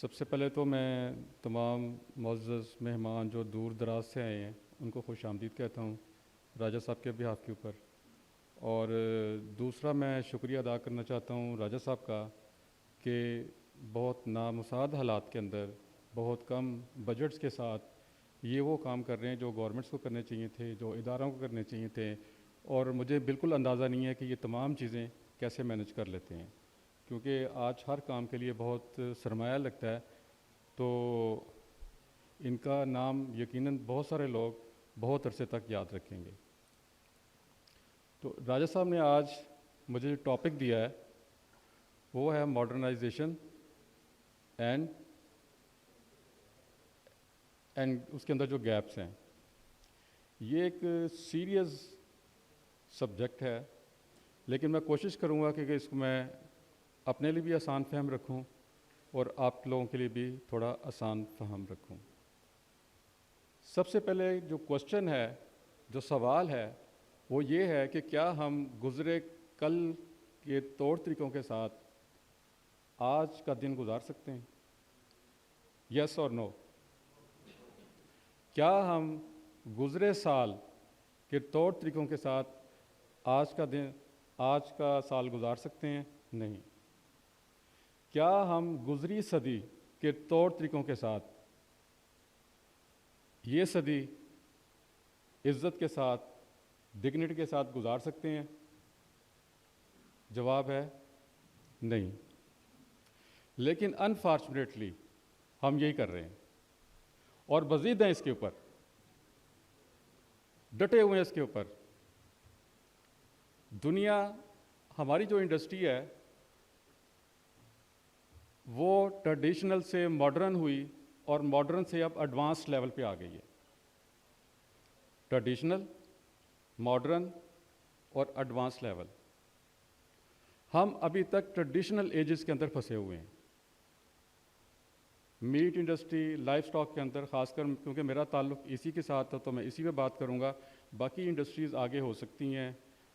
سب سے پہلے تو میں تمام معزز مہمان جو دور دراز سے آئے ہیں ان کو خوش آمدید کہتا ہوں راجہ صاحب کے بہاف کے اوپر. اور دوسرا میں شکریہ ادا کرنا چاہتا ہوں راجہ صاحب کا کہ بہت نامساعد حالات کے اندر بہت کم بجٹس کے ساتھ یہ وہ کام کر رہے ہیں جو گورنمنٹس کو کرنے چاہیے تھے, جو اداروں کو کرنے چاہیے تھے. اور مجھے بالکل اندازہ نہیں ہے کہ یہ تمام چیزیں کیسے مینج کر لیتے ہیں, کیونکہ آج ہر کام کے لیے بہت سرمایہ لگتا ہے. تو ان کا نام یقیناً بہت سارے لوگ بہت عرصے تک یاد رکھیں گے. تو راجہ صاحب نے آج مجھے جو ٹاپک دیا ہے وہ ہے ماڈرنائزیشن اینڈ اس کے اندر جو گیپس ہیں. یہ ایک سیریس سبجیکٹ ہے, لیکن میں کوشش کروں گا کہ اس کو میں اپنے لیے بھی آسان فہم رکھوں اور آپ لوگوں کے لیے بھی تھوڑا آسان فہم رکھوں. سب سے پہلے جو کوشچن ہے, جو سوال ہے, وہ یہ ہے کہ کیا ہم گزرے کل کے طور طریقوں کے ساتھ آج کا دن گزار سکتے ہیں؟ یس اور نو. کیا ہم گزرے سال کے طور طریقوں کے ساتھ آج کا سال گزار سکتے ہیں؟ نہیں. کیا ہم گزری صدی کے طور طریقوں کے ساتھ یہ صدی عزت کے ساتھ, ڈگنیٹی کے ساتھ گزار سکتے ہیں؟ جواب ہے نہیں. لیکن انفارچونیٹلی ہم یہی کر رہے ہیں, اور مزید ہیں اس کے اوپر, ڈٹے ہوئے ہیں اس کے اوپر. دنیا, ہماری جو انڈسٹری ہے وہ ٹریڈیشنل سے ماڈرن ہوئی اور ماڈرن سے اب ایڈوانس لیول پہ آ گئی ہے. ٹریڈیشنل, ماڈرن اور ایڈوانس لیول. ہم ابھی تک ٹریڈیشنل ایجز کے اندر پھنسے ہوئے ہیں. میٹ انڈسٹری, لائف سٹاک کے اندر خاص کر, کیونکہ میرا تعلق اسی کے ساتھ ہے تو میں اسی پہ بات کروں گا. باقی انڈسٹریز آگے ہو سکتی ہیں,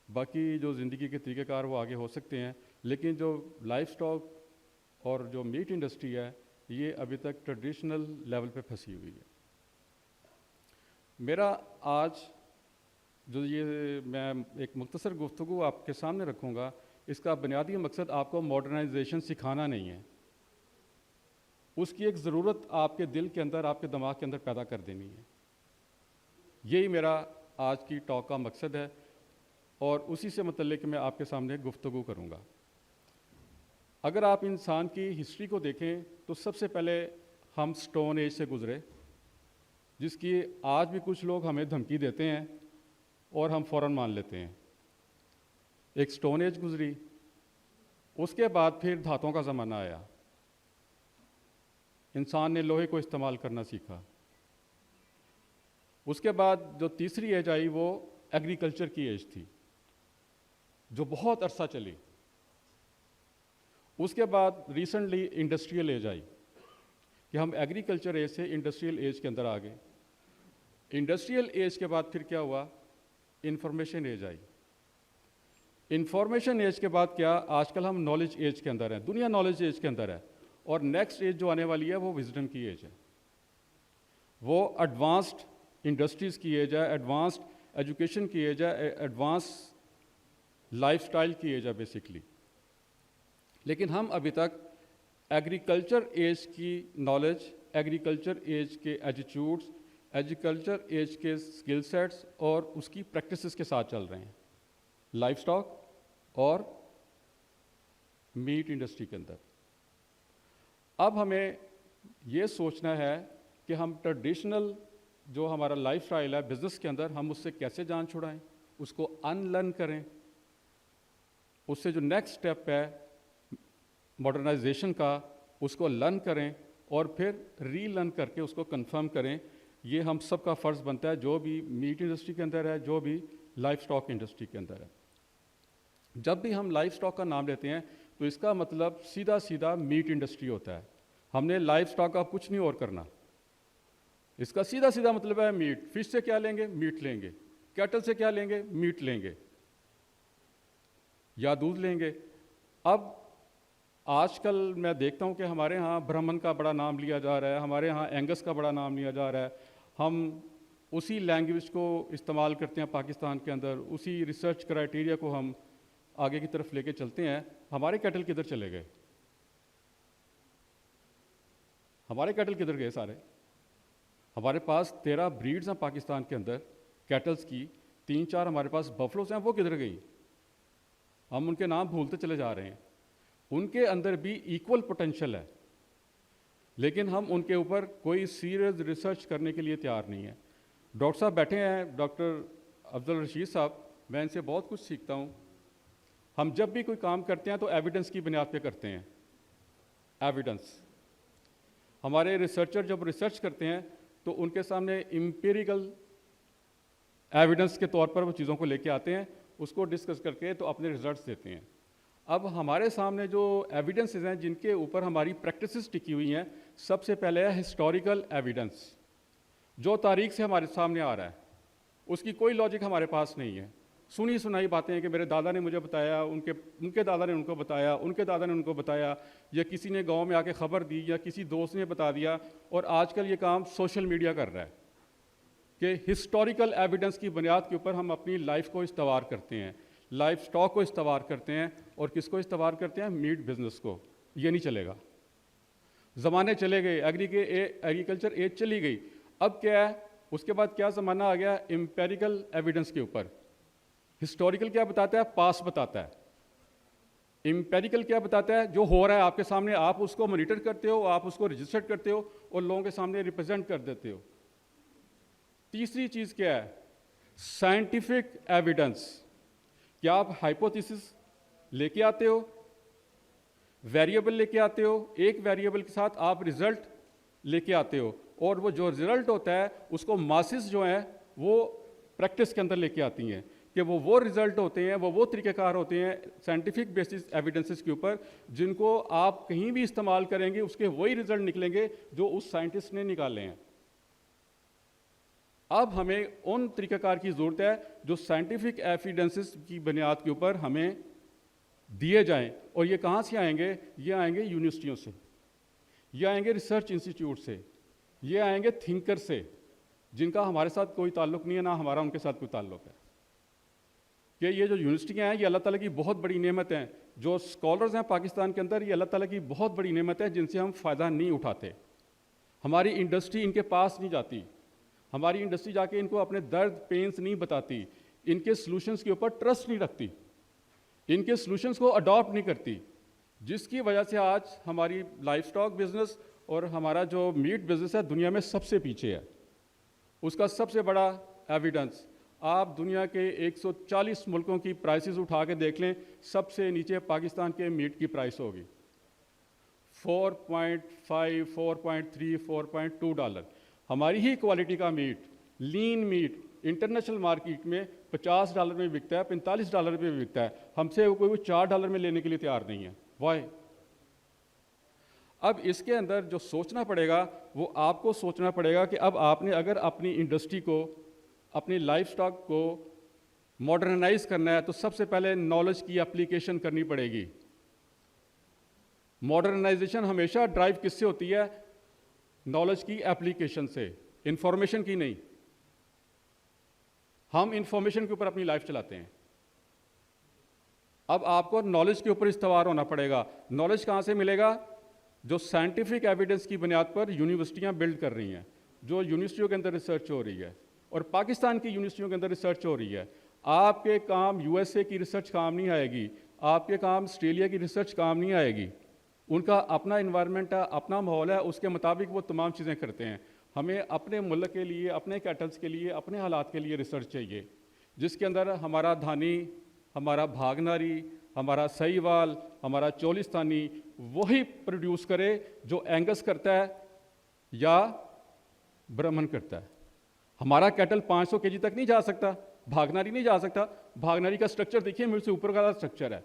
باقی جو زندگی کے طریقہ کار وہ آگے ہو سکتے ہیں, لیکن جو لائف سٹاک اور جو میٹ انڈسٹری ہے یہ ابھی تک ٹریڈیشنل لیول پہ پھنسی ہوئی ہے. میرا آج جو یہ میں ایک مختصر گفتگو آپ کے سامنے رکھوں گا, اس کا بنیادی مقصد آپ کو ماڈرنائزیشن سکھانا نہیں ہے. اس کی ایک ضرورت آپ کے دل کے اندر, آپ کے دماغ کے اندر پیدا کر دینی ہے. یہی میرا آج کی ٹاک کا مقصد ہے, اور اسی سے متعلق میں آپ کے سامنے گفتگو کروں گا. اگر آپ انسان کی ہسٹری کو دیکھیں تو سب سے پہلے ہم سٹون ایج سے گزرے, جس کی آج بھی کچھ لوگ ہمیں دھمکی دیتے ہیں اور ہم فوراً مان لیتے ہیں. ایک سٹون ایج گزری, اس کے بعد پھر دھاتوں کا زمانہ آیا. انسان نے لوہے کو استعمال کرنا سیکھا. اس کے بعد جو تیسری ایج آئی وہ ایگریکلچر کی ایج تھی, جو بہت عرصہ چلی. اس کے بعد ریسنٹلی انڈسٹریل ایج آئی, کہ ہم ایگریکلچر ایج سے انڈسٹریل ایج کے اندر آ گئے. انڈسٹریل ایج کے بعد پھر کیا ہوا؟ انفارمیشن ایج آئی. انفارمیشن ایج کے بعد کیا؟ آج کل ہم نالج ایج کے اندر ہیں, دنیا نالج ایج کے اندر ہے. اور نیکسٹ ایج جو آنے والی ہے وہ وزڈم کی ایج ہے, وہ ایڈوانسڈ انڈسٹریز کی ایج ہے, ایڈوانسڈ ایجوکیشن کی ایج ہے, ایڈوانس لائف سٹائل کی ایج ہے بیسکلی. لیکن ہم ابھی تک ایگریکلچر ایج کی نالج, ایگریکلچر ایج کے ایٹیٹیوڈس, ایگریکلچر ایج کے اسکل سیٹس اور اس کی پریکٹسز کے ساتھ چل رہے ہیں, لائف سٹاک اور میٹ انڈسٹری کے اندر. اب ہمیں یہ سوچنا ہے کہ ہم ٹریڈیشنل جو ہمارا لائف سٹائل ہے بزنس کے اندر, ہم اس سے کیسے جان چھڑائیں, اس کو ان لرن کریں. اس سے جو نیکسٹ اسٹیپ ہے ماڈرنائزیشن کا, اس کو لرن کریں اور پھر ری لرن کر کے اس کو کنفرم کریں. یہ ہم سب کا فرض بنتا ہے, جو بھی میٹ انڈسٹری کے اندر ہے, جو بھی لائف سٹاک انڈسٹری کے اندر ہے. جب بھی ہم لائف سٹاک کا نام لیتے ہیں تو اس کا مطلب سیدھا سیدھا میٹ انڈسٹری ہوتا ہے. ہم نے لائف سٹاک کا کچھ نہیں اور کرنا, اس کا سیدھا سیدھا مطلب ہے میٹ. فش سے کیا لیں گے؟ میٹ لیں گے. کیٹل سے کیا لیں گے؟ میٹ لیں گے یا دودھ لیں گے. اب آج کل میں دیکھتا ہوں کہ ہمارے ہاں برہمن کا بڑا نام لیا جا رہا ہے، ہمارے ہاں اینگس کا بڑا نام لیا جا رہا ہے. ہم اسی لینگویج کو استعمال کرتے ہیں پاکستان کے اندر، اسی ریسرچ کرائٹیریا کو ہم آگے کی طرف لے کے چلتے ہیں. ہمارے کیٹل کدھر چلے گئے؟ ہمارے کیٹل کدھر گئے سارے؟ ہمارے پاس 13 بریڈز ہیں پاکستان کے اندر کیٹلز کی، 3-4 ہمارے پاس بفلوز ہیں، وہ کدھر گئی؟ ہم ان کے نام بھولتے چلے جا رہے ہیں. ان کے اندر بھی ایکول پوٹینشل ہے، لیکن ہم ان کے اوپر کوئی سیریس ریسرچ کرنے کے لیے تیار نہیں ہیں. ڈاکٹر صاحب بیٹھے ہیں، ڈاکٹر افضل رشید صاحب، میں ان سے بہت کچھ سیکھتا ہوں. ہم جب بھی کوئی کام کرتے ہیں تو ایویڈنس کی بنیاد پہ کرتے ہیں. ایویڈنس، ہمارے ریسرچر جب ریسرچ کرتے ہیں تو ان کے سامنے امپیریکل ایویڈنس کے طور پر وہ چیزوں کو لے کے آتے ہیں، اس کو ڈسکس کر کے تو اپنے ریزلٹس دیتے ہیں. اب ہمارے سامنے جو ایویڈنسز ہیں جن کے اوپر ہماری پریکٹسز ٹکی ہوئی ہیں، سب سے پہلے ہے ہسٹوریکل ایویڈنس، جو تاریخ سے ہمارے سامنے آ رہا ہے. اس کی کوئی لاجک ہمارے پاس نہیں ہے. سنی سنائی باتیں ہیں کہ میرے دادا نے مجھے بتایا، ان کے دادا نے ان کو بتایا، ان کے دادا نے ان کو بتایا، یا کسی نے گاؤں میں آ کے خبر دی، یا کسی دوست نے بتا دیا. اور آج کل یہ کام سوشل میڈیا کر رہا ہے کہ ہسٹوریکل ایویڈنس کی بنیاد کے اوپر ہم اپنی لائف کو استوار کرتے ہیں، لائف سٹاک کو استوار کرتے ہیں. اور کس کو استوار کرتے ہیں؟ میٹ بزنس کو. یہ نہیں چلے گا. زمانے چلے گئے، ایگریکلچر ایج چلی گئی. اب کیا ہے؟ اس کے بعد کیا زمانہ آ گیا؟ امپیریکل ایویڈنس کے اوپر. ہسٹوریکل کیا بتاتا ہے؟ پاس بتاتا ہے. امپیریکل کیا بتاتا ہے؟ جو ہو رہا ہے آپ کے سامنے، آپ اس کو مانیٹر کرتے ہو، آپ اس کو رجسٹر کرتے ہو اور لوگوں کے سامنے ریپرزینٹ کر دیتے ہو. تیسری چیز کیا ہے؟ Scientific evidence. کیا آپ ہائپوتھیسس لے کے آتے ہو، ویریبل لے کے آتے ہو، ایک ویریبل کے ساتھ آپ رزلٹ لے کے آتے ہو، اور وہ جو رزلٹ ہوتا ہے اس کو ماسز جو ہیں وہ پریکٹس کے اندر لے کے آتی ہیں کہ وہ رزلٹ ہوتے ہیں، وہ طریقہ کار ہوتے ہیں سائنٹیفک بیسس ایویڈنسز کے اوپر، جن کو آپ کہیں بھی استعمال کریں گے اس کے وہی رزلٹ نکلیں گے جو اس سائنٹسٹ نے نکالے ہیں. اب ہمیں ان طریقہ کار کی ضرورت ہے جو سائنٹیفک ایویڈنسز کی بنیاد کے اوپر ہمیں دیے جائیں. اور یہ کہاں سے آئیں گے؟ یہ آئیں گے یونیورسٹیوں سے، یہ آئیں گے ریسرچ انسٹیٹیوٹ سے، یہ آئیں گے تھنکر سے، جن کا ہمارے ساتھ کوئی تعلق نہیں ہے، نہ ہمارا ان کے ساتھ کوئی تعلق ہے. کہ یہ جو یونیورسٹیاں ہیں یہ اللہ تعالیٰ کی بہت بڑی نعمت ہیں. جو اسکالرز ہیں پاکستان کے اندر، یہ اللہ تعالیٰ کی بہت بڑی نعمت ہے جن سے ہم فائدہ نہیں اٹھاتے. ہماری انڈسٹری ان کے پاس نہیں جاتی، ہماری انڈسٹری جا کے ان کو اپنے درد پینس نہیں بتاتی، ان کے سلوشنز کے اوپر ٹرسٹ نہیں رکھتی، ان کے سلوشنز کو اڈاپٹ نہیں کرتی، جس کی وجہ سے آج ہماری لائف سٹاک بزنس اور ہمارا جو میٹ بزنس ہے دنیا میں سب سے پیچھے ہے. اس کا سب سے بڑا ایویڈنس آپ دنیا کے 140 ملکوں کی پرائسز اٹھا کے دیکھ لیں، سب سے نیچے پاکستان کے میٹ کی پرائس ہوگی 4.5 4.3 $4.2. ہماری ہی کوالٹی کا میٹ، لین میٹ، انٹرنیشنل مارکیٹ میں $50 میں بکتا ہے، $45 میں بکتا ہے. ہم سے کوئی $4 میں لینے کے لیے تیار نہیں ہے. وائی؟ اب اس کے اندر جو سوچنا پڑے گا وہ آپ کو سوچنا پڑے گا کہ اب آپ نے اگر اپنی انڈسٹری کو، اپنی لائف سٹاک کو ماڈرنائز کرنا ہے تو سب سے پہلے نالج کی اپلیکیشن کرنی پڑے گی. ماڈرنائزیشن ہمیشہ ڈرائیو کس سے ہوتی ہے؟ نالج کی اپلیکیشن سے، انفارمیشن کی نہیں. ہم انفارمیشن کے اوپر اپنی لائف چلاتے ہیں. اب آپ کو نالج کے اوپر استوار ہونا پڑے گا. نالج کہاں سے ملے گا؟ جو سائنٹیفک ایویڈنس کی بنیاد پر یونیورسٹیاں بلڈ کر رہی ہیں، جو یونیورسٹیوں کے اندر ریسرچ ہو رہی ہے اور پاکستان کی یونیورسٹیوں کے اندر ریسرچ ہو رہی ہے. آپ کے کام USA کی ریسرچ کام نہیں آئے گی، آپ کے کام آسٹریلیا کی ریسرچ کام نہیں آئے گی. ان کا اپنا انوائرمنٹ ہے، اپنا ماحول ہے، اس کے مطابق وہ تمام چیزیں کرتے ہیں. ہمیں اپنے ملک کے لیے، اپنے کیٹلز کے لیے، اپنے حالات کے لیے ریسرچ چاہیے، جس کے اندر ہمارا دھانی، ہمارا بھاگناری، ہمارا سہیوال، ہمارا چولستانی وہی پروڈیوس کرے جو اینگس کرتا ہے یا برہمن کرتا ہے. ہمارا کیٹل 500 kg تک نہیں جا سکتا، بھاگناری نہیں جا سکتا. بھاگناری کا سٹرکچر دیکھیے، میرے سے اوپر کا سٹرکچر ہے،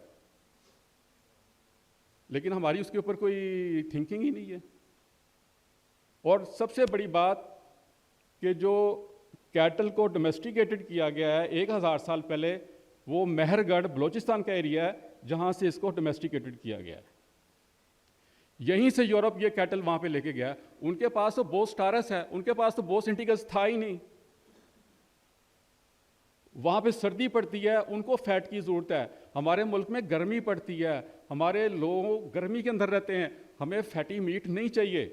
لیکن ہماری اس کے اوپر کوئی تھنکنگ ہی نہیں ہے. اور سب سے بڑی بات کہ جو کیٹل کو ڈومیسٹیکیٹڈ کیا گیا ہے 1000 سال پہلے، وہ مہر گڑھ بلوچستان کا ایریا ہے جہاں سے اس کو ڈومیسٹیکیٹڈ کیا گیا ہے. یہیں سے یورپ یہ کیٹل وہاں پہ لے کے گیا. ان کے پاس تو بوس ٹارس ہے, ان کے پاس تو بوس انٹیگس تھا ہی نہیں. وہاں پہ سردی پڑتی ہے, ان کو فیٹ کی ضرورت ہے. ہمارے ملک میں گرمی پڑتی ہے, ہمارے لوگ گرمی کے اندر رہتے ہیں, ہمیں فیٹی میٹ نہیں چاہیے,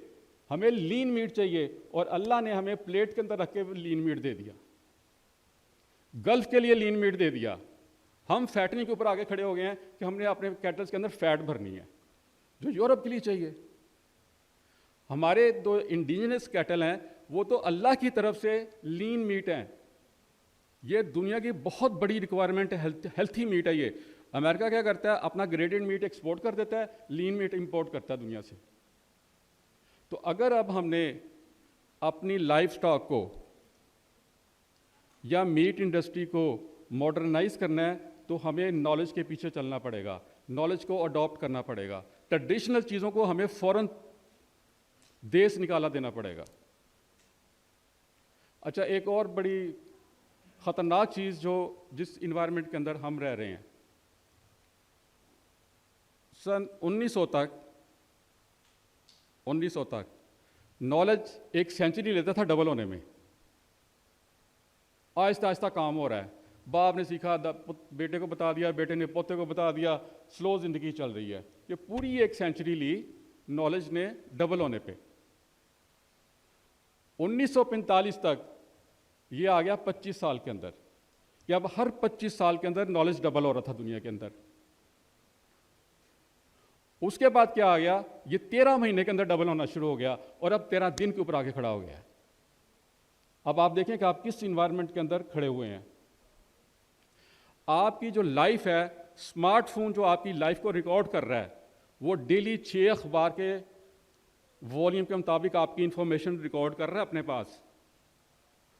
ہمیں لین میٹ چاہیے. اور اللہ نے ہمیں پلیٹ کے اندر رکھ کے لین میٹ دے دیا, گلف کے لیے لین میٹ دے دیا. ہم فیٹنگ کے اوپر آگے کھڑے ہو گئے ہیں کہ ہم نے اپنے کیٹلز کے اندر فیٹ بھرنی ہے, جو یورپ کے لیے چاہیے. ہمارے جو انڈیجنس کیٹل ہیں وہ تو اللہ کی طرف سے لین میٹ ہیں. یہ دنیا کی بہت بڑی ریکوائرمنٹ ہے, ہیلتھی میٹ ہے. یہ امریکہ کیا کرتا ہے, اپنا گریڈڈ میٹ ایکسپورٹ کر دیتا ہے, لین میٹ امپورٹ کرتا ہے دنیا سے. تو اگر اب ہم نے اپنی لائف سٹاک کو یا میٹ انڈسٹری کو ماڈرنائز کرنا ہے تو ہمیں نالج کے پیچھے چلنا پڑے گا, نالج کو اڈاپٹ کرنا پڑے گا. ٹریڈیشنل چیزوں کو ہمیں فوراً دیس نکالا دینا پڑے گا. اچھا, ایک اور بڑی خطرناک چیز جو جس انوائرمنٹ کے اندر ہم رہ رہے ہیں, سن 1900 تک نالج ایک سینچری لیتا تھا ڈبل ہونے میں. آہستہ آہستہ کام ہو رہا ہے, باپ نے سیکھا, بیٹے کو بتا دیا, بیٹے نے پوتے کو بتا دیا, سلو زندگی چل رہی ہے. یہ پوری ایک سینچری لی نالج نے ڈبل ہونے پہ. 1945 تک یہ آ گیا 25 سال کے اندر, کہ اب ہر 25 سال کے اندر نالج ڈبل ہو رہا تھا دنیا کے اندر. اس کے بعد کیا آ گیا, یہ 13 مہینے کے اندر ڈبل ہونا شروع ہو گیا, اور اب 13 دن کے اوپر آ کے کھڑا ہو گیا ہے. اب آپ دیکھیں کہ آپ کس انوائرمنٹ کے اندر کھڑے ہوئے ہیں. آپ کی جو لائف ہے, اسمارٹ فون جو آپ کی لائف کو ریکارڈ کر رہا ہے, وہ ڈیلی 6 اخبار کے والیوم کے مطابق آپ کی انفارمیشن ریکارڈ کر رہا ہے اپنے پاس.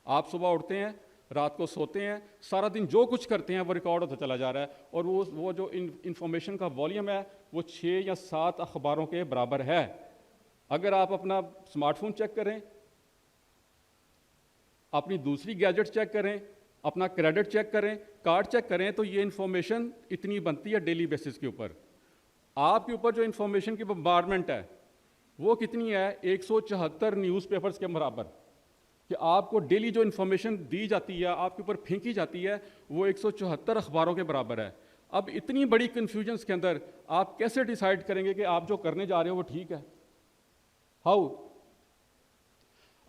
آپ صبح اٹھتے ہیں, رات کو سوتے ہیں, سارا دن جو کچھ کرتے ہیں وہ ریکارڈ ہوتا چلا جا رہا ہے, اور وہ جو انفارمیشن کا والیوم ہے وہ 6 یا 7 اخباروں کے برابر ہے. اگر آپ اپنا اسمارٹ فون چیک کریں, اپنی دوسری گیجٹ چیک کریں, اپنا کریڈٹ چیک کریں, کارڈ چیک کریں, تو یہ انفارمیشن اتنی بنتی ہے ڈیلی بیسس کے اوپر. آپ کے اوپر جو انفارمیشن کی بمبارڈمنٹ ہے وہ کتنی ہے, 174 نیوز پیپرز کے برابر, کہ آپ کو ڈیلی جو انفارمیشن دی جاتی ہے, آپ کے اوپر پھینکی جاتی ہے, وہ 174 اخباروں کے برابر ہے. اب اتنی بڑی کنفیوژنس کے اندر آپ کیسے ڈیسائیڈ کریں گے کہ آپ جو کرنے جا رہے ہو وہ ٹھیک ہے؟ ہاؤ؟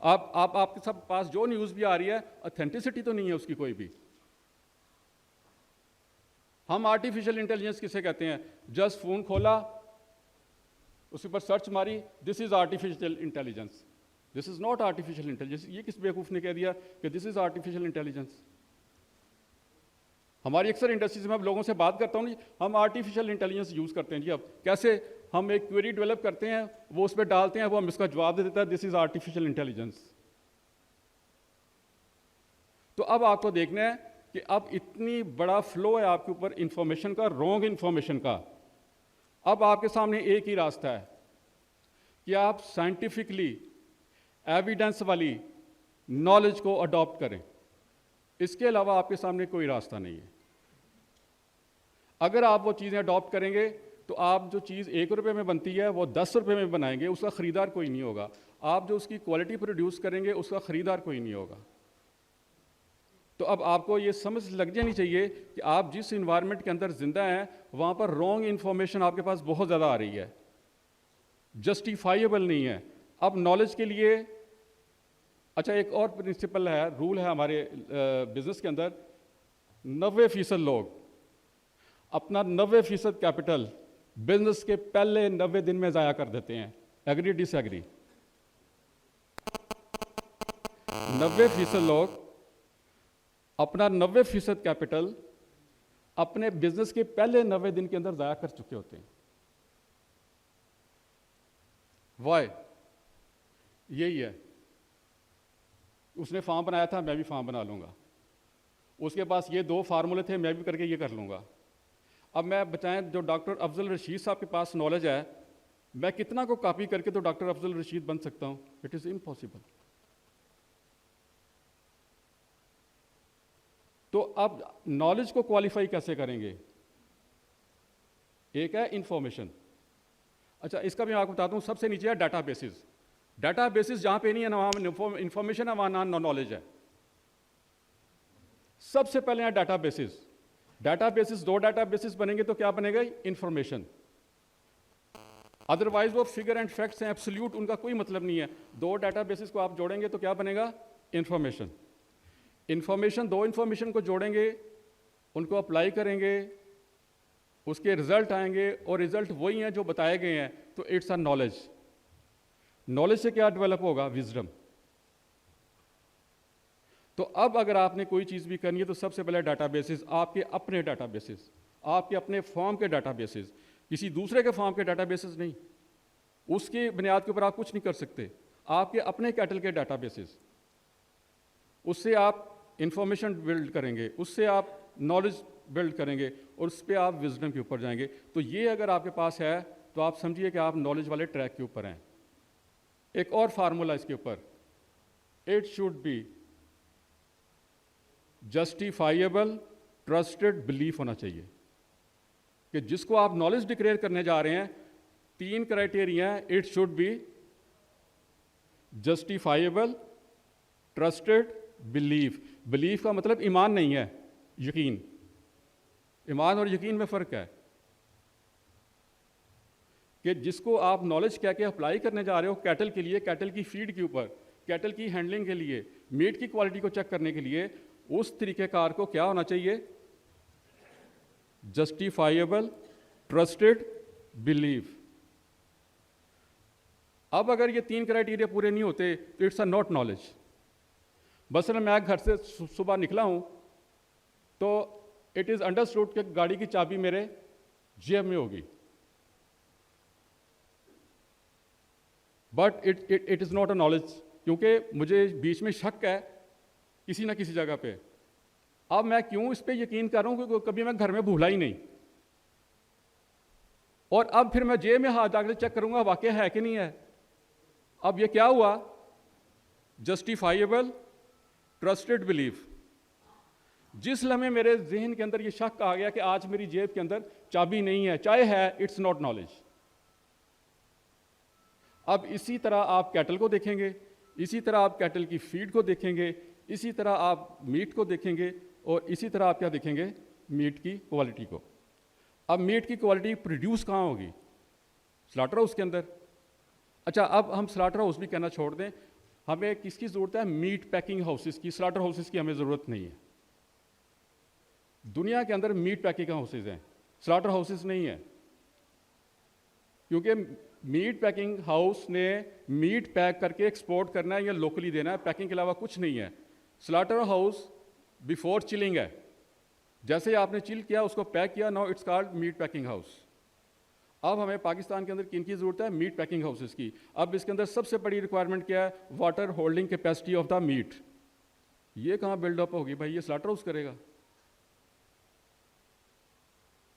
آپ کے سب پاس جو نیوز بھی آ رہی ہے, اتھینٹسٹی تو نہیں ہے اس کی کوئی بھی. ہم آرٹیفیشل انٹیلیجنس کسے کہتے ہیں؟ جسٹ فون کھولا, اس پر سرچ ماری, this is artificial intelligence. This is not artificial intelligence. یہ کس بیوقوف نے کہہ دیا کہ دس از آرٹیفیشل انٹیلیجنس؟ ہماری اکثر انڈسٹریز میں اب لوگوں سے بات کرتا ہوں, ہم آرٹیفیشل انٹیلیجنس یوز کرتے ہیں. جی اب کیسے؟ ہم ایک کوئری ڈیولپ کرتے ہیں, وہ اس پہ ڈالتے ہیں, وہ ہم اس کا جواب دے دیتا ہے, دس از آرٹیفیشل انٹیلیجنس. تو اب آپ کو دیکھنا ہے کہ اب اتنی بڑا فلو ہے آپ کے اوپر انفارمیشن کا, رانگ انفارمیشن کا. اب آپ کے سامنے ایک ہی راستہ ہے کہ آپ سائنٹیفکلی ایویڈنس والی نالج کو اڈاپٹ کریں. اس کے علاوہ آپ کے سامنے کوئی راستہ نہیں ہے. اگر آپ وہ چیزیں اڈاپٹ کریں گے تو آپ جو چیز 1 روپے میں بنتی ہے وہ 10 روپے میں بنائیں گے, اس کا خریدار کوئی نہیں ہوگا. آپ جو اس کی کوالٹی پروڈیوس کریں گے اس کا خریدار کوئی نہیں ہوگا. تو اب آپ کو یہ سمجھ لگ جانی چاہیے کہ آپ جس انوائرمنٹ کے اندر زندہ ہیں وہاں پر رانگ انفارمیشن آپ کے پاس بہت زیادہ آ رہی ہے, جسٹیفائیبل نہیں ہے. اب نالج کے لیے اچھا ایک اور پرنسپل ہے, رول ہے ہمارے بزنس کے اندر, 90% لوگ اپنا 90% کیپٹل بزنس کے پہلے 90 دن میں ضائع کر دیتے ہیں. ایگری ڈس ایگری؟ 90% لوگ اپنا 90% کیپٹل اپنے بزنس کے پہلے 90 دن کے اندر ضائع کر چکے ہوتے ہیں. وائی؟ یہی ہے, اس نے فارم بنایا تھا, میں بھی فارم بنا لوں گا. اس کے پاس یہ 2 فارمولے تھے, میں بھی کر کے یہ کر لوں گا. اب میں بتائیں, جو ڈاکٹر افضل رشید صاحب کے پاس نالج ہے, میں کتنا کو کاپی کر کے تو ڈاکٹر افضل رشید بن سکتا ہوں؟ It is impossible. تو اب نالج کو کوالیفائی کیسے کریں گے؟ ایک ہے انفارمیشن, اچھا اس کا بھی میں آپ کو بتاتا ہوں. سب سے نیچے ہے ڈیٹا بیسز. ڈیٹا بیسز جہاں پہ نہیں ہے نا وہاں انفارمیشن ہے, وہاں نالج ہے. سب سے پہلے ہیں ڈیٹا بیسز. ڈیٹا بیسز, 2 ڈیٹا بیسز بنیں گے تو کیا بنے گا؟ انفارمیشن. ادروائز وہ فگر اینڈ فیکٹس ہیں, ایبسلیوٹ, ان کا کوئی مطلب نہیں ہے. 2 ڈیٹا بیسز کو آپ جوڑیں گے تو کیا بنے گا؟ انفارمیشن. انفارمیشن, 2 انفارمیشن کو جوڑیں گے, ان کو اپلائی کریں گے, اس کے رزلٹ آئیں گے, اور رزلٹ وہی ہیں جو بتائے گئے ہیں, تو اٹس اے نالج. نالج سے کیا ڈیولپ ہوگا؟ وزڈم. تو اب اگر آپ نے کوئی چیز بھی کرنی ہے تو سب سے پہلے ڈیٹا بیسز, آپ کے اپنے ڈیٹا بیسز, آپ کے اپنے فارم کے ڈیٹا بیسز, کسی دوسرے کے فارم کے ڈیٹا بیسز نہیں. اس کی بنیاد کے اوپر آپ کچھ نہیں کر سکتے. آپ کے اپنے کیٹل کے ڈیٹا بیسز, اس سے آپ انفارمیشن بلڈ کریں گے, اس سے آپ نالج بلڈ کریں گے, اور اس پہ آپ وزڈم کے اوپر جائیں گے. تو یہ اگر آپ کے پاس ہے تو آپ سمجھیے کہ آپ نالج والے ٹریک کے اوپر ہیں. ایک اور فارمولا اس کے اوپر, it should be justifiable trusted belief ہونا چاہیے, کہ جس کو آپ نالج ڈکلیئر کرنے جا رہے ہیں 3 کرائٹیریا ہیں. It should be justifiable trusted belief. Belief کا مطلب ایمان نہیں ہے, یقین. ایمان اور یقین میں فرق ہے, کہ جس کو آپ نالج کہہ کے اپلائی کرنے جا رہے ہو کیٹل کے لیے, کیٹل کی فیڈ کے اوپر, کیٹل کی ہینڈلنگ کے لیے, میٹ کی کوالٹی کو چیک کرنے کے لیے, اس طریقہ کار کو کیا ہونا چاہیے؟ Justifiable trusted belief. اب اگر یہ 3 کرائٹیریا پورے نہیں ہوتے تو اٹس اے ناٹ نالج. مثلا میں گھر سے صبح نکلا ہوں تو اٹ از انڈرسٹوڈ کہ گاڑی کی چابی میرے جیب میں ہوگی, but it is not a knowledge, کیونکہ مجھے بیچ میں شک ہے کسی نہ کسی جگہ پہ. اب میں کیوں اس پہ یقین کر رہا ہوں؟ کیونکہ کبھی میں گھر میں بھولا ہی نہیں, اور اب پھر میں جیب میں ہاتھ ڈال کے چیک کروں گا واقعہ ہے کہ نہیں ہے. اب یہ کیا ہوا؟ Justifiable trusted belief. جس لمحے میرے ذہن کے اندر یہ شک آ گیا کہ آج میری جیب کے اندر چابی نہیں ہے, چاہے ہے, اٹس ناٹ نالج. اب اسی طرح آپ کیٹل کو دیکھیں گے, اسی طرح آپ کیٹل کی فیڈ کو دیکھیں گے, اسی طرح آپ میٹ کو دیکھیں گے, اور اسی طرح آپ کیا دیکھیں گے؟ میٹ کی کوالٹی کو. اب میٹ کی کوالٹی پروڈیوس کہاں ہوگی؟ سلاٹر ہاؤس کے اندر. اچھا اب ہم سلاٹر ہاؤس بھی کہنا چھوڑ دیں, ہمیں کس کی ضرورت ہے؟ میٹ پیکنگ ہاؤسز کی. سلاٹر ہاؤسز کی ہمیں ضرورت نہیں ہے. دنیا کے اندر میٹ پیکنگ ہاؤسز ہیں, سلاٹر ہاؤسز نہیں ہیں, کیونکہ میٹ پیکنگ ہاؤس نے میٹ پیک کر کے ایکسپورٹ کرنا ہے یا لوکلی دینا ہے, پیکنگ کے علاوہ کچھ نہیں ہے. سلاٹر ہاؤس بیفور چلنگ ہے, جیسے آپ نے چل کیا اس کو پیک کیا, now it's called meat packing house. اب ہمیں پاکستان کے اندر کن کی ضرورت ہے؟ میٹ پیکنگ ہاؤسز کی. اب اس کے اندر سب سے بڑی ریکوائرمنٹ کیا ہے؟ Water holding capacity of the meat. یہ کہاں بلڈ اپ ہوگی بھائی؟ یہ سلاٹر ہاؤس کرے گا.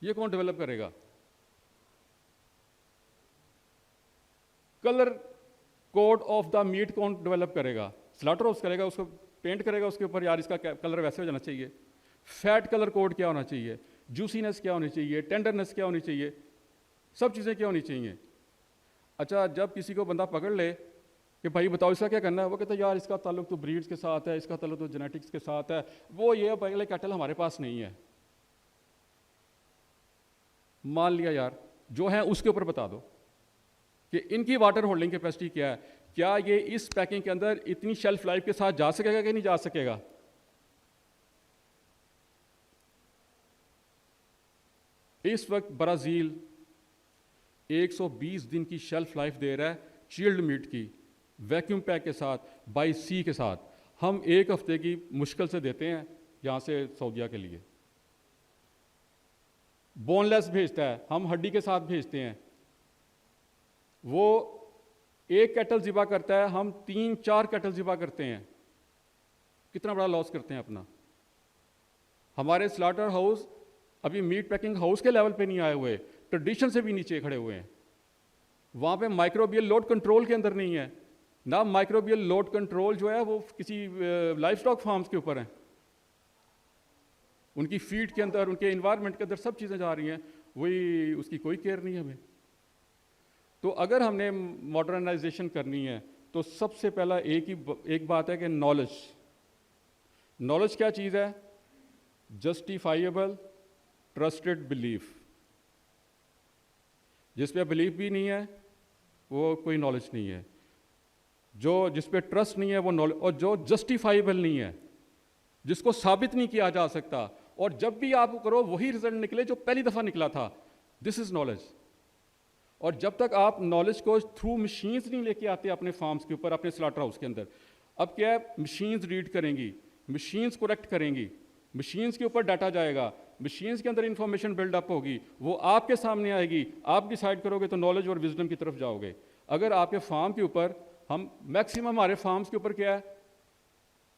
یہ کون ڈیولپ کرے گا؟ Colour code of the meat کون ڈیولپ کرے گا؟ سلاٹر ہاؤس کرے گا. اس کو پینٹ کرے گا اس کے اوپر, یار اس کا کلر ویسے ہو جانا چاہیے. فیٹ کلر کوڈ کیا ہونا چاہیے, جوسینس کیا ہونی چاہیے, ٹینڈرنس کیا ہونی چاہیے, سب چیزیں کیا ہونی چاہیے. اچھا جب کسی کو بندہ پکڑ لے کہ بھائی بتاؤ اس کا کیا کرنا ہے, وہ کہتا ہے یار اس کا تعلق تو بریڈز کے ساتھ ہے, اس کا تعلق تو جینیٹکس کے ساتھ ہے, وہ یہ پہلے کیٹل ہمارے پاس نہیں ہے. مان لیا یار, جو ہے اس کے اوپر بتا دو کہ ان کی واٹر ہولڈنگ کیپیسٹی کیا ہے, کیا یہ اس پیکنگ کے اندر اتنی شیلف لائف کے ساتھ جا سکے گا کہ نہیں جا سکے گا. اس وقت برازیل 120 دن کی شیلف لائف دے رہا ہے چلڈ میٹ کی, ویکیوم پیک کے ساتھ, بائی سی کے ساتھ. ہم 1 ہفتے کی مشکل سے دیتے ہیں یہاں سے سعودیہ کے لیے. بون لیس بھیجتا ہے, ہم ہڈی کے ساتھ بھیجتے ہیں. وہ 1 کیٹل ذبح کرتا ہے, ہم 3-4 کیٹل ذبح کرتے ہیں. کتنا بڑا لاس کرتے ہیں اپنا. ہمارے سلاٹر ہاؤس ابھی میٹ پیکنگ ہاؤس کے لیول پہ نہیں آئے ہوئے, ٹریڈیشن سے بھی نیچے کھڑے ہوئے ہیں. وہاں پہ مائکروبیل لوڈ کنٹرول کے اندر نہیں ہے نا. مائکروبیل لوڈ کنٹرول جو ہے وہ کسی لائف اسٹاک فارمز کے اوپر ہیں. ان کی فیڈ کے اندر, ان کے انوائرمنٹ کے اندر سب چیزیں جا رہی ہیں, وہی اس کی کوئی کیئر نہیں ہے ہمیں. تو اگر ہم نے ماڈرنائزیشن کرنی ہے تو سب سے پہلا ایک بات ہے کہ نالج کیا چیز ہے؟ Justifiable trusted belief. جس پہ بلیف بھی نہیں ہے وہ کوئی نالج نہیں ہے. جس پہ ٹرسٹ نہیں ہے وہ نالج, اور جو جسٹیفائیبل نہیں ہے, جس کو ثابت نہیں کیا جا سکتا, اور جب بھی آپ کرو وہی رزلٹ نکلے جو پہلی دفعہ نکلا تھا, دس از نالج. اور جب تک آپ نالج کو تھرو مشینز نہیں لے کے آتے اپنے فارمز کے اوپر, اپنے سلاٹر ہاؤس کے اندر, اب کیا ہے, مشینز ریڈ کریں گی, مشینز کریکٹ کریں گی, مشینز کے اوپر ڈاٹا جائے گا, مشینز کے اندر انفارمیشن بلڈ اپ ہوگی, وہ آپ کے سامنے آئے گی, آپ ڈیسائیڈ کرو گے تو نالج اور وزڈم کی طرف جاؤ گے. اگر آپ کے فارم کے اوپر, ہم میکسیمم ہمارے فارمز کے اوپر کیا ہے,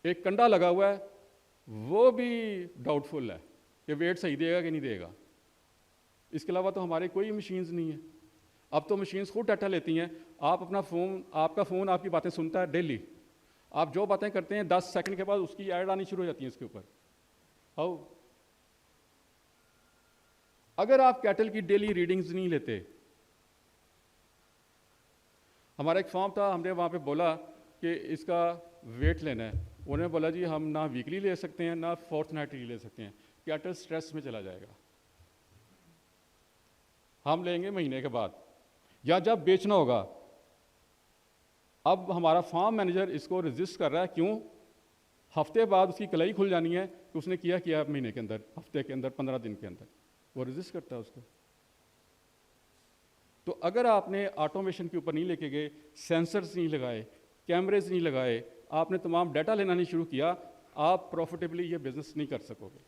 ایک کنڈا لگا ہوا ہے, وہ بھی ڈاؤٹ فل ہے کہ ویٹ صحیح دے گا کہ نہیں دے گا. اس کے علاوہ تو ہمارے کوئی مشینز نہیں ہیں. اب تو مشینز خود ڈاٹا لیتی ہیں. آپ اپنا فون, آپ کا فون آپ کی باتیں سنتا ہے ڈیلی. آپ جو باتیں کرتے ہیں 10 سیکنڈ کے بعد اس کی ایڈ آنی شروع ہو جاتی ہیں اس کے اوپر. ہاؤ, اگر آپ کیٹل کی ڈیلی ریڈنگز نہیں لیتے, ہمارا ایک فارم تھا, ہم نے وہاں پہ بولا کہ اس کا ویٹ لینا ہے, انہوں نے بولا جی ہم نہ ویکلی لے سکتے ہیں نہ فورتھ نائٹلی لے سکتے ہیں, کیٹل سٹریس میں چلا جائے گا. ہم لیں گے مہینے کے بعد یا جب بیچنا ہوگا. اب ہمارا فارم مینیجر اس کو رجسٹ کر رہا ہے, کیوں؟ ہفتے بعد اس کی کلائی کھل جانی ہے کہ اس نے کیا مہینے کے اندر, ہفتے کے اندر, 15 دن کے اندر, وہ رجسٹ کرتا ہے اس کو. تو اگر آپ نے آٹومیشن کے اوپر نہیں لے کے گئے, سینسرز نہیں لگائے, کیمریز نہیں لگائے, آپ نے تمام ڈیٹا لینا نہیں شروع کیا, آپ پروفیٹیبلی یہ بزنس نہیں کر سکو گے.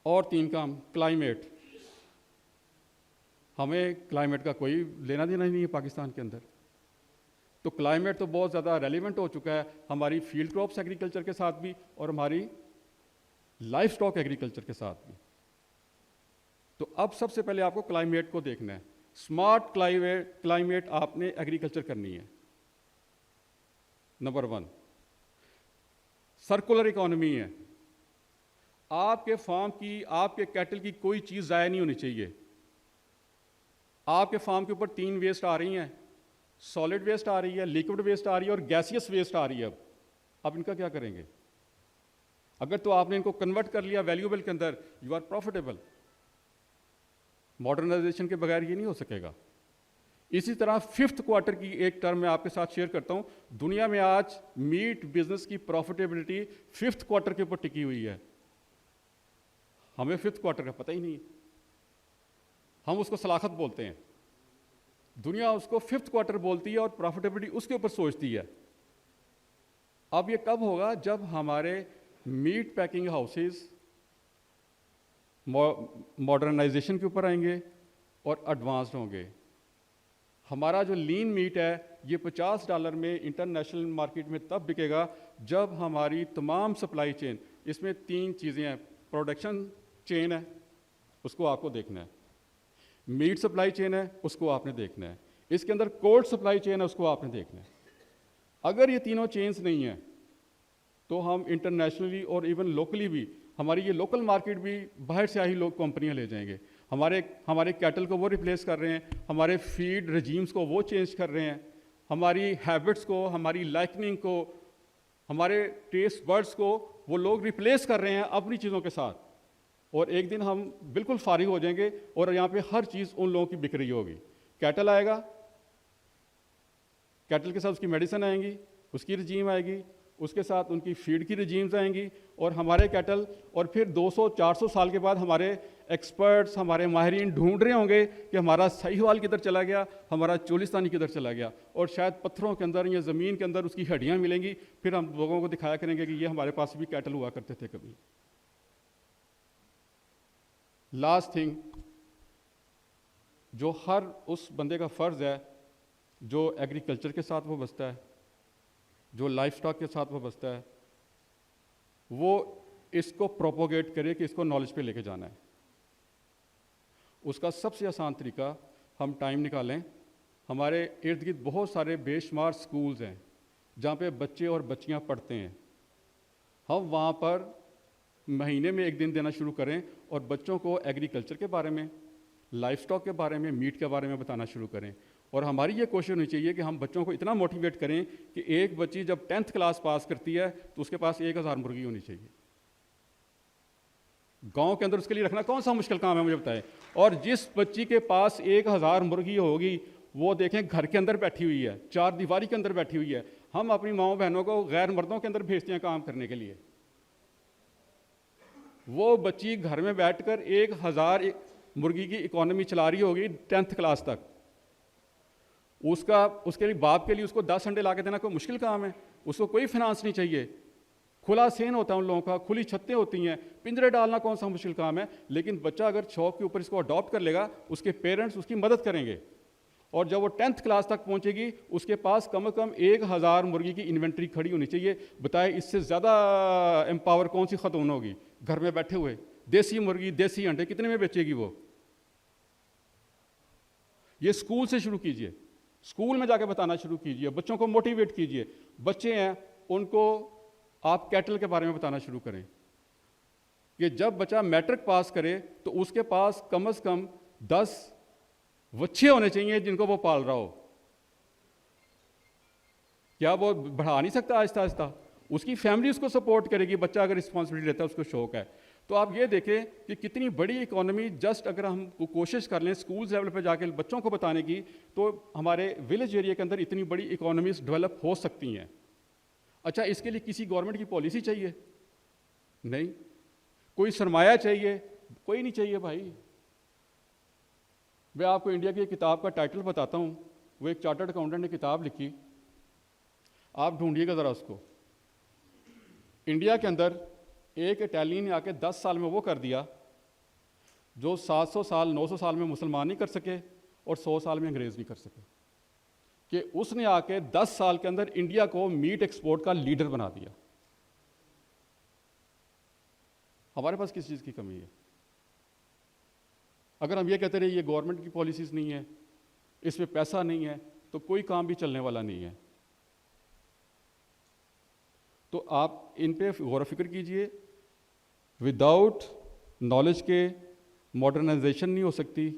اور 3 کام, کلائمیٹ. ہمیں کلائمیٹ کا کوئی لینا دینا نہیں ہے پاکستان کے اندر. تو کلائمیٹ تو بہت زیادہ ریلیونٹ ہو چکا ہے ہماری فیلڈ کراپس ایگریکلچر کے ساتھ بھی اور ہماری لائف سٹاک ایگریکلچر کے ساتھ بھی. تو اب سب سے پہلے آپ کو کلائمیٹ کو دیکھنا ہے. اسمارٹ کلائمیٹ آپ نے ایگریکلچر کرنی ہے. نمبر 1 سرکولر اکانومی ہے. آپ کے فارم کی, آپ کے کیٹل کی کوئی چیز ضائع نہیں ہونی چاہیے. آپ کے فارم کے اوپر 3 ویسٹ آ رہی ہیں, سالڈ ویسٹ آ رہی ہے, لیکوڈ ویسٹ آ رہی ہے اور گیسیس ویسٹ آ رہی ہے. اب ان کا کیا کریں گے؟ اگر تو آپ نے ان کو کنورٹ کر لیا ویلیوبل کے اندر, یو آر پروفیٹیبل. ماڈرنائزیشن کے بغیر یہ نہیں ہو سکے گا. اسی طرح 5th کوارٹر کی ایک ٹرم میں آپ کے ساتھ شیئر کرتا ہوں. دنیا میں آج میٹ بزنس کی پروفیٹیبلٹی 5th کوارٹر کے اوپر ٹکی ہوئی ہے. ہمیں 5th کوارٹر کا پتہ ہی نہیں, ہم اس کو صلاحت بولتے ہیں. دنیا اس کو 5th کوارٹر بولتی ہے اور پروفیٹیبلٹی اس کے اوپر سوچتی ہے. اب یہ کب ہوگا؟ جب ہمارے میٹ پیکنگ ہاؤسز ماڈرنائزیشن کے اوپر آئیں گے اور ایڈوانسڈ ہوں گے. ہمارا جو لین میٹ ہے یہ $50 میں انٹرنیشنل مارکیٹ میں تب بکے گا جب ہماری تمام سپلائی چین, اس میں 3 چیزیں ہیں. پروڈکشن چین ہے, اس کو آپ کو دیکھنا ہے. میٹ سپلائی چین ہے, اس کو آپ نے دیکھنا ہے. اس کے اندر کولڈ سپلائی چین ہے, اس کو آپ نے دیکھنا ہے. اگر یہ تینوں چینز نہیں ہیں تو ہم انٹرنیشنلی اور ایون لوکلی بھی, ہماری یہ لوکل مارکیٹ بھی باہر سے آئی لوگ کمپنیاں لے جائیں گے. ہمارے کیٹل کو وہ ریپلیس کر رہے ہیں, ہمارے فیڈ رجیمز کو وہ چینج کر رہے ہیں, ہماری ہیبٹس کو, ہماری لائکننگ کو, ہمارے ٹیسٹ برڈس کو وہ لوگ ریپلیس کر رہے ہیں اپنی چیزوں کے ساتھ. اور ایک دن ہم بالکل فارغ ہو جائیں گے اور یہاں پہ ہر چیز ان لوگوں کی بک رہی ہوگی. کیٹل آئے گا, کیٹل کے ساتھ اس کی میڈیسن آئیں گی, اس کی رجیم آئے گی, اس کے ساتھ ان کی فیڈ کی رجیمز آئیں گی, اور ہمارے کیٹل, اور پھر 200-400 سال کے بعد ہمارے ایکسپرٹس, ہمارے ماہرین ڈھونڈ رہے ہوں گے کہ ہمارا سہیوال کدھر چلا گیا, ہمارا چولستانی کدھر چلا گیا, اور شاید پتھروں کے اندر یا زمین کے اندر اس کی ہڈیاں ملیں گی. پھر ہم لوگوں کو دکھایا کریں گے کہ یہ ہمارے پاس بھی کیٹل ہوا کرتے تھے کبھی. لاسٹ تھنگ جو ہر اس بندے کا فرض ہے جو ایگریکلچر کے ساتھ وابستہ ہے, جو لائف سٹاک کے ساتھ وابستہ ہے, وہ اس کو پروپوگیٹ کرے کہ اس کو نالج پہ لے کے جانا ہے. اس کا سب سے آسان طریقہ, ہم ٹائم نکالیں. ہمارے ارد گرد بہت سارے بے شمار سکولز ہیں جہاں پہ بچے اور بچیاں پڑھتے ہیں. ہم وہاں پر مہینے میں 1 دن دینا شروع کریں اور بچوں کو ایگریکلچر کے بارے میں, لائف اسٹاک کے بارے میں، میٹ کے بارے میں بتانا شروع کریں. اور ہماری یہ کوشش ہونی چاہیے کہ ہم بچوں کو اتنا موٹیویٹ کریں کہ ایک بچی جب 10th کلاس پاس کرتی ہے تو اس کے پاس 1000 مرغی ہونی چاہیے. گاؤں کے اندر اس کے لیے رکھنا کون سا مشکل کام ہے مجھے بتائیں. اور جس بچی کے پاس 1000 مرغی ہوگی وہ دیکھیں گھر کے اندر بیٹھی ہوئی ہے، 4 دیواری کے اندر بیٹھی ہوئی ہے. ہم اپنی ماؤں بہنوں کو غیر مردوں کے اندر بھیجتے ہیں کام کرنے کے لیے. وہ بچی گھر میں بیٹھ کر 1000 مرغی کی اکانومی چلا رہی ہوگی 10th کلاس تک. اس کے لیے باپ کے لیے اس کو 10 انڈے لا کے دینا کوئی مشکل کام ہے؟ اس کو کوئی فنانس نہیں چاہیے. کھلا سین ہوتا ہے ان لوگوں کا، کھلی چھتیں ہوتی ہیں، پنجرے ڈالنا کون سا مشکل کام ہے؟ لیکن بچہ اگر شوق کے اوپر اس کو اڈاپٹ کر لے گا، اس کے پیرنٹس اس کی مدد کریں گے. اور جب وہ 10th کلاس تک پہنچے گی اس کے پاس کم از کم 1000 مرغی کی انوینٹری کھڑی ہونی چاہیے. بتائے اس سے زیادہ امپاور کون سی خاتون ہوگی؟ گھر میں بیٹھے ہوئے دیسی مرغی، دیسی انڈے کتنے میں بیچے گی وہ؟ یہ اسکول سے شروع کیجئے، اسکول میں جا کے بتانا شروع کیجئے، بچوں کو موٹیویٹ کیجئے. بچے ہیں ان کو آپ کیٹل کے بارے میں بتانا شروع کریں کہ جب بچہ میٹرک پاس کرے تو اس کے پاس کم از کم 10 وچھے ہونے چاہیے جن کو وہ پال رہا ہو. کیا وہ بڑھا نہیں سکتا آہستہ آہستہ؟ اس کی فیملی اس کو سپورٹ کرے گی. بچہ اگر رسپانسبلٹی لیتا ہے، اس کو شوق ہے. تو آپ یہ دیکھیں کہ کتنی بڑی اکانومی جسٹ اگر ہم کوشش کر لیں اسکولز لیول پہ جا کے بچوں کو بتانے کی، تو ہمارے ولیج ایریا کے اندر اتنی بڑی اکانومیز ڈیولپ ہو سکتی ہیں. اچھا، اس کے لیے کسی گورنمنٹ کی پالیسی چاہیے؟ نہیں. کوئی سرمایہ چاہیے؟ کوئی نہیں چاہیے بھائی. میں آپ کو انڈیا کی ایک کتاب کا ٹائٹل بتاتا ہوں. وہ ایک چارٹرڈ اکاؤنٹنٹ نے کتاب لکھی، آپ ڈھونڈیے گا ذرا اس کو. انڈیا کے اندر ایک اٹیلین نے آ کے 10 سال میں وہ کر دیا جو 700 سال 900 سال میں مسلمان نہیں کر سکے اور 100 سال میں انگریز نہیں کر سکے. کہ اس نے آ کے 10 سال کے اندر انڈیا کو میٹ ایکسپورٹ کا لیڈر بنا دیا. ہمارے پاس کس چیز کی کمی ہے؟ اگر ہم یہ کہتے رہے یہ گورنمنٹ کی پالیسیز نہیں ہے، اس میں پیسہ نہیں ہے، تو کوئی کام بھی چلنے والا نہیں ہے. تو آپ ان پہ غور و فکر کیجئے. وداؤٹ نالج کے ماڈرنائزیشن نہیں ہو سکتی.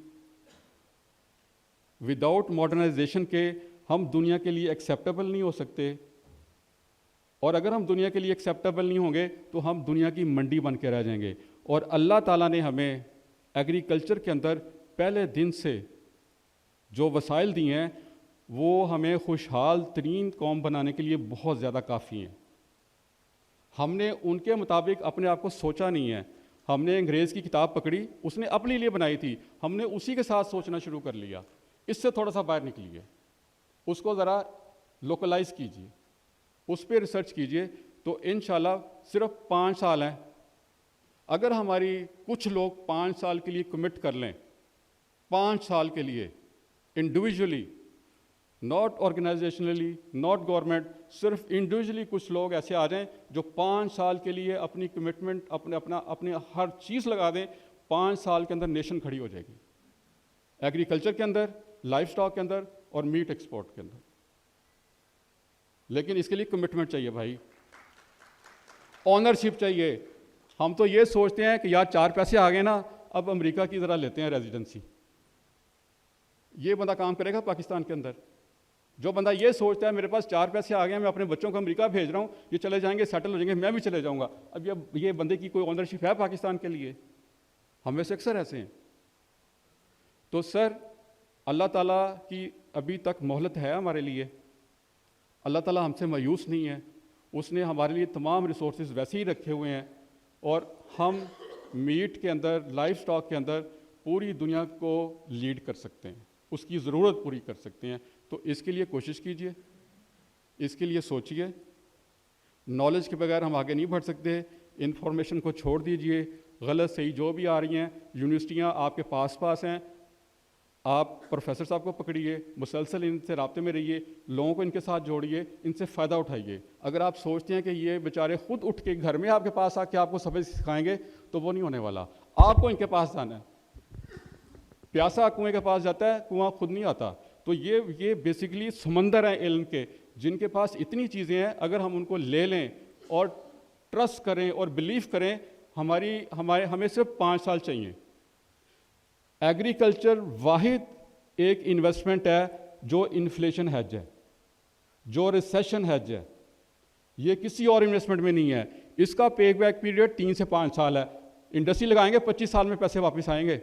وداؤٹ ماڈرنائزیشن کے ہم دنیا کے لیے ایکسیپٹیبل نہیں ہو سکتے. اور اگر ہم دنیا کے لیے ایکسیپٹیبل نہیں ہوں گے تو ہم دنیا کی منڈی بن کے رہ جائیں گے. اور اللہ تعالیٰ نے ہمیں ایگریکلچر کے اندر پہلے دن سے جو وسائل دی ہیں وہ ہمیں خوشحال ترین قوم بنانے کے لیے بہت زیادہ کافی ہیں. ہم نے ان کے مطابق اپنے آپ کو سوچا نہیں ہے. ہم نے انگریز کی کتاب پکڑی، اس نے اپنے لیے بنائی تھی، ہم نے اسی کے ساتھ سوچنا شروع کر لیا. اس سے تھوڑا سا باہر نکلیے، اس کو ذرا لوکلائز کیجیے، اس پہ ریسرچ کیجیے. تو انشاءاللہ صرف 5 سال ہیں. اگر ہماری کچھ لوگ 5 سال کے لیے کمٹ کر لیں، 5 سال کے لیے انڈیویجولی، ناٹ آرگنائزیشنلی، ناٹ گورنمنٹ، صرف انڈیویجولی کچھ لوگ ایسے آ جائیں جو 5 سال کے لیے اپنی کمٹمنٹ، اپنے ہر چیز لگا دیں، 5 سال کے اندر نیشن کھڑی ہو جائے گی. ایگریکلچر کے اندر، لائف اسٹاک کے اندر اور میٹ ایکسپورٹ کے اندر. لیکن اس کے لیے کمٹمنٹ چاہیے بھائی، آنرشپ چاہیے. ہم تو یہ سوچتے ہیں کہ یار 4 پیسے آ گئے نا، اب امریکہ کی ذرا لیتے ہیں ریزیڈنسی. یہ بندہ کام کرے گا پاکستان کے اندر؟ جو بندہ یہ سوچتا ہے میرے پاس 4 پیسے آ گئے ہیں، میں اپنے بچوں کو امریکہ بھیج رہا ہوں، یہ چلے جائیں گے، سیٹل ہو جائیں گے، میں بھی چلے جاؤں گا. اب یہ بندے کی کوئی آنرشپ ہے پاکستان کے لیے؟ ہم میں سے اکثر ایسے ہیں. تو سر، اللہ تعالیٰ کی ابھی تک مہلت ہے ہمارے لیے. اللہ تعالیٰ ہم سے مایوس نہیں ہے. اس نے ہمارے لیے تمام ریسورسز ویسے ہی رکھے ہوئے ہیں، اور ہم میٹ کے اندر، لائف اسٹاک کے اندر پوری دنیا کو لیڈ کر سکتے ہیں، اس کی ضرورت پوری کر سکتے ہیں. تو اس کے لیے کوشش کیجئے، اس کے لیے سوچئے. نالج کے بغیر ہم آگے نہیں بڑھ سکتے. انفارمیشن کو چھوڑ دیجئے، غلط صحیح جو بھی آ رہی ہیں. یونیورسٹیاں آپ کے پاس ہیں، آپ پروفیسر صاحب کو پکڑیے، مسلسل ان سے رابطے میں رہیے، لوگوں کو ان کے ساتھ جوڑیے، ان سے فائدہ اٹھائیے. اگر آپ سوچتے ہیں کہ یہ بیچارے خود اٹھ کے گھر میں آپ کے پاس آ کے آپ کو سبق سکھائیں گے تو وہ نہیں ہونے والا. آپ کو ان کے پاس جانا ہے. پیاسا کنویں کے پاس جاتا ہے، کنواں خود نہیں آتا. تو یہ بیسیکلی سمندر ہیں علم کے، جن کے پاس اتنی چیزیں ہیں. اگر ہم ان کو لے لیں اور ٹرسٹ کریں اور بلیف کریں، ہمیں صرف 5 سال چاہیے. ایگریکلچر واحد ایک انویسٹمنٹ ہے جو انفلیشن ہیج ہے, جو ریسیشن ہیج ہے, یہ کسی اور انویسٹمنٹ میں نہیں ہے. اس کا پے بیک پیریڈ 3 سے 5 سال ہے. انڈسٹری لگائیں گے 25 سال میں پیسے واپس آئیں گے.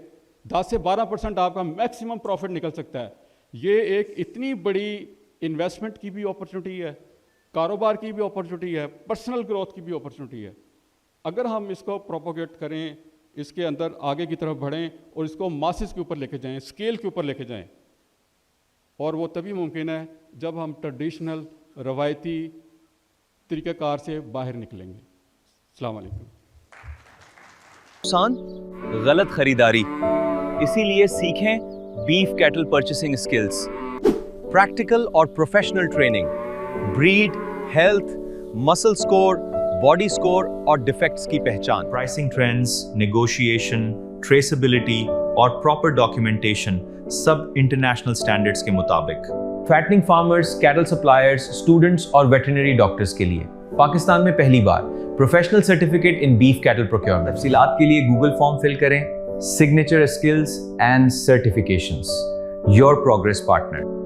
10 سے 12% آپ کا میکسیمم پروفٹ نکل سکتا ہے. یہ ایک اتنی بڑی انویسٹمنٹ کی بھی اپرچونٹی ہے, کاروبار کی بھی اپرچونٹی ہے, پرسنل گروتھ کی بھی اپرچونٹی ہے. اگر ہم اس کو پروپوگیٹ کریں, اس کے اندر آگے کی طرف بڑھیں اور اس کو ماسز کے اوپر لے کے جائیں, اسکیل کے اوپر لے کے جائیں, اور وہ تبھی ممکن ہے جب ہم ٹریڈیشنل روایتی طریقہ کار سے باہر نکلیں گے. السلام علیکم. نقصان غلط خریداری, اسی لیے سیکھیں beef cattle purchasing skills, practical اور professional training, breed, health, muscle score, body score اور ڈیفیکٹس کی پہچان, پرائسنگ ٹرینڈز, نیگوشیشن, ٹریسیبلٹی اور پراپر ڈاکیومنٹیشن سب انٹرنیشنل سٹینڈرڈز کے مطابق. Fattening farmers, cattle suppliers, students اور ویٹرنری ڈاکٹرز کے لیے پاکستان میں پہلی بار professional certificate in beef cattle procurement. تفصیلات کے لیے گوگل فارم فل کریں. Signature skills and certifications, your progress partner.